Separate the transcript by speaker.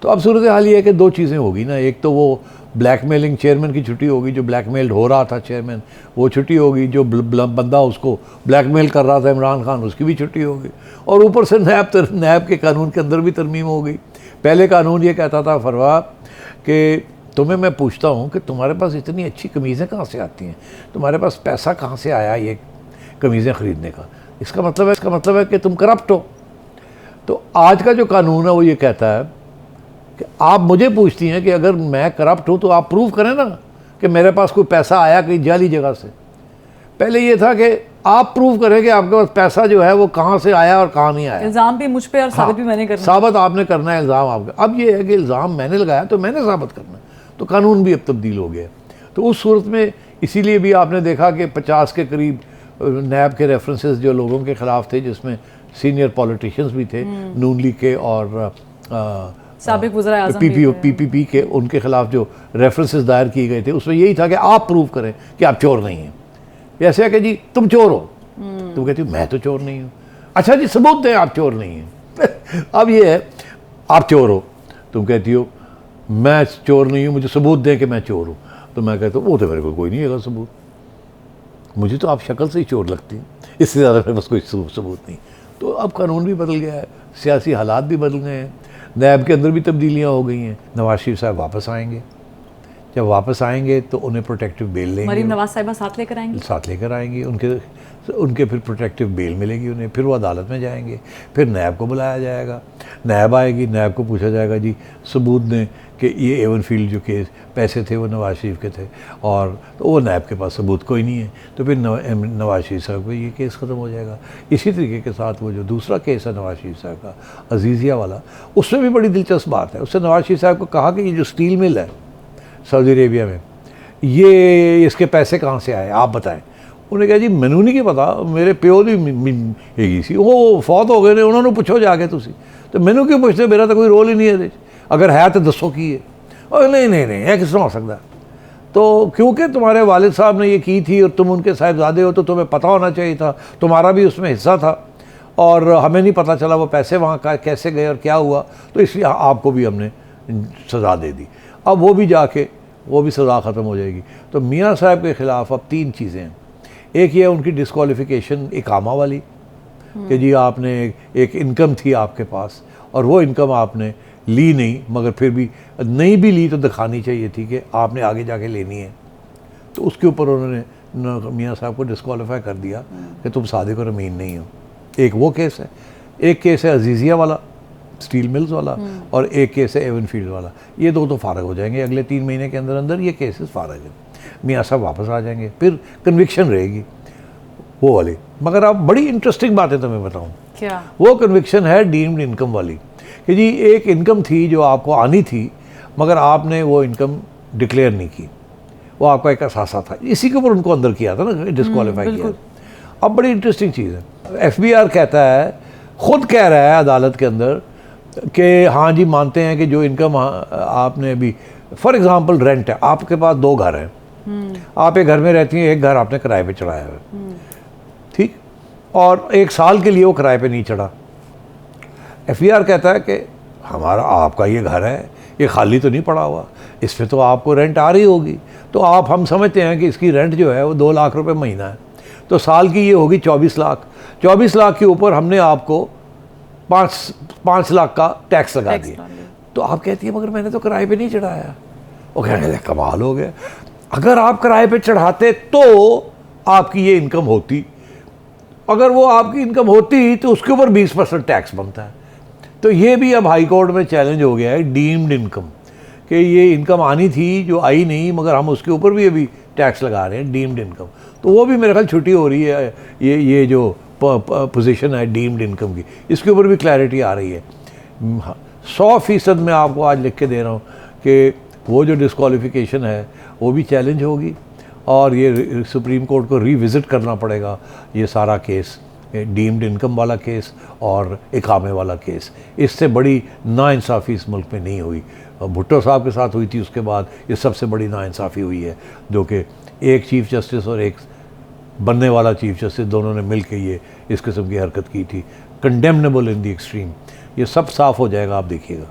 Speaker 1: तो अब सूरत हाल ये है कि दो चीज़ें होगी ना, एक तो वो ब्लैकमेलिंग चेयरमैन की छुट्टी होगी, जो ब्लैकमेल्ड हो रहा था चेयरमैन वो छुट्टी होगी, जो बंदा उसको ब्लैकमेल कर रहा था इमरान खान उसकी भी छुट्टी होगी, और ऊपर से नैब के कानून के अंदर भी तरमीम हो गई। पहले कानून ये कहता था फरवा कि तुम्हें मैं पूछता हूँ कि तुम्हारे पास इतनी अच्छी कमीज़ें कहाँ से आती हैं, तुम्हारे पास पैसा कहाँ से आया ये कमीज़ें ख़रीदने का, इसका मतलब है कि तुम करप्ट हो। तो आज का जो कानून है वो ये कहता है कि आप मुझे पूछती हैं कि अगर मैं करप्ट हूँ तो आप प्रूव करें ना कि मेरे पास कोई पैसा आया कहीं जाली जगह से। पहले ये था कि आप प्रूव करें कि आपके पास पैसा जो है वो कहाँ से आया और कहाँ नहीं आया।
Speaker 2: इल्ज़ाम भी मुझ पे और साबित भी मैंने करना,
Speaker 1: साबित आपने करना है इल्ज़ाम आपका। अब ये है कि इल्ज़ाम मैंने लगाया तो मैंने साबित करना, तो कानून भी अब तब्दील हो गया। तो उस सूरत में इसीलिए भी आपने देखा कि 50 के करीब नैब के रेफरेंसेस जो लोगों के ख़िलाफ़ थे, जिसमें सीनियर पॉलिटिशियंस भी थे, नून लीग के और
Speaker 2: साबिक वज़ीर आज़म
Speaker 1: पीपीपी के, उनके खिलाफ जो रेफरेंसेस दायर किए गए थे उसमें यही था कि आप प्रूव करें कि आप चोर नहीं हैं। ऐसे है कि जी तुम चोर हो, तुम कहती हो मैं तो चोर नहीं हूँ, अच्छा जी सबूत दें आप चोर नहीं हैं। अब ये है आप चोर हो, तुम कहती हो मैं चोर नहीं हूँ, मुझे सबूत दें कि मैं चोर हूँ, तो मैं कहता हूँ वो तो मेरे को कोई नहीं है सबूत, मुझे तो आप शक्ल से ही चोर लगती हैं, इससे ज़्यादा मेरे पास कोई सबूत नहीं। तो अब कानून भी बदल गया है, सियासी हालात भी बदल गए हैं, नैब के अंदर भी तब्दीलियाँ हो गई हैं। नवाज शरीफ साहब वापस आएंगे, जब वापस आएंगे तो उन्हें प्रोटेक्टिव बेल लेंगे,
Speaker 2: मरीम नवाज साहिबा साथ लेकर आएंगी, उनके फिर प्रोटेक्टिव बेल मिलेगी उन्हें, फिर वो अदालत में जाएंगे, फिर नैब को बुलाया जाएगा, नैब आएगी, नैब को पूछा जाएगा जी सबूत दें कि ये एवनफील्ड जो केस पैसे थे वो नवाज शरीफ के थे, और तो वो नैब के पास सबूत कोई नहीं है, तो फिर नवाज शरीफ साहब को ये केस ख़त्म हो जाएगा। इसी तरीके के साथ वो जो दूसरा केस है नवाज शरीफ साहब का, अजीज़िया वाला, उसमें भी बड़ी दिलचस्प बात है। उससे नवाज शरीफ साहब को कहा कि ये जो स्टील मिल है सऊदी अरेबिया में, ये इसके पैसे कहाँ से आए आप बताएं। उन्हें कहा जी मैनू नहीं पता, मेरे प्यो की हैगी सी, वो फौत हो गए ने, उन्होंने पूछो जाके तुसी, तो मैनू क्यों पूछते, मेरा तो कोई रोल ही नहीं है, अगर है तो दसो की है। और नहीं यह किस तरह हो सकता, तो क्योंकि तुम्हारे वालिद साहब ने ये की थी और तुम उनके साहिबजादे हो तो तुम्हें पता होना चाहिए था, तुम्हारा भी उसमें हिस्सा था, और हमें नहीं पता चला वो पैसे वहाँ का कैसे गए और क्या हुआ, तो इसलिए आपको भी हमने सज़ा दे दी। अब वो भी जाके वो भी सज़ा ख़त्म हो जाएगी। तो मियाँ साहब के ख़िलाफ़ अब 3 चीज़ें हैं। एक ये है उनकी डिस्क्वालिफ़िकेशन इकामा वाली, कि जी आपने एक इनकम थी आपके पास और वो इनकम आपने ली नहीं, मगर फिर भी नहीं भी ली तो दिखानी चाहिए थी कि आपने आगे जाके लेनी है, तो उसके ऊपर उन्होंने मियाँ साहब को डिस्क्वालीफाई कर दिया कि तुम सादिक और अमीन नहीं हो। एक वो केस है, एक केस है अजीज़िया वाला स्टील मिल्स वाला, और एक केस है एवनफील्ड वाला। ये दो तो फारग हो जाएंगे अगले 3 महीने के अंदर अंदर, ये केसेस फारग हैं, मियाँ साहब वापस आ जाएंगे, फिर कन्विक्शन रहेगी वो वाली। मगर अब बड़ी इंटरेस्टिंग बात है तुम्हें बताऊँ, क्या वो
Speaker 1: कन्विक्शन है डीम्ड इनकम वाली, कि जी एक इनकम थी जो आपको आनी थी मगर आपने वो इनकम डिक्लेयर नहीं की, वो आपका एक असासा था, इसी के ऊपर उनको अंदर किया था ना, डिस्क्वालीफाई किया। अब बड़ी इंटरेस्टिंग चीज़ है, FBI कहता है, ख़ुद कह रहा है अदालत के अंदर कि हाँ जी मानते हैं कि जो इनकम आपने अभी, फॉर एग्ज़ाम्पल रेंट है, आपके पास 2 घर हैं, आप एक घर में रहती हैं, एक घर आपने किराए पे चढ़ाया है, ठीक, और 1 साल के लिए वो किराए पे नहीं चढ़ा। FBR कहता है कि हमारा आपका ये घर है, ये खाली तो नहीं पड़ा हुआ, इस पर तो आपको रेंट आ रही होगी, तो हम समझते हैं कि इसकी रेंट जो है वो 2 लाख रुपए महीना है, तो साल की ये होगी 24 लाख। 24 लाख के ऊपर हमने आपको 5 लाख का टैक्स लगा दिया। तो आप कहती है मगर मैंने तो किराए पे नहीं चढ़ाया। वो कहने लगे कमाल हो गया, अगर आप किराए पे चढ़ाते तो आपकी ये इनकम होती, अगर वो आपकी इनकम होती तो उसके ऊपर 20% टैक्स बनता है। तो ये भी अब हाई कोर्ट में चैलेंज हो गया है डीम्ड इनकम, कि ये इनकम आनी थी जो आई नहीं, मगर हम उसके ऊपर भी अभी टैक्स लगा रहे हैं, डीम्ड इनकम। तो वो भी मेरे ख्याल छुट्टी हो रही है, ये जो पोजीशन है डीम्ड इनकम की, इसके ऊपर भी क्लैरिटी आ रही है। 100% मैं आपको आज लिख के दे रहा हूँ कि वो जो डिस्क्वालिफिकेशन है वो भी चैलेंज होगी, और ये सुप्रीम कोर्ट को रिविज़िट करना पड़ेगा ये सारा केस, डीम्ड इनकम वाला केस और इकामे वाला केस। इससे बड़ी नाइंसाफ़ी इस मुल्क में नहीं हुई। भुट्टो साहब के साथ हुई थी, उसके बाद ये सबसे बड़ी नाइंसाफ़ी हुई है, जो कि एक चीफ़ जस्टिस और एक बनने वाला चीफ़ जस्टिस दोनों ने मिल के ये इस किस्म की हरकत की थी, कंडेमनेबल इन दी एक्सट्रीम। ये सब साफ़ हो जाएगा, आप देखिएगा।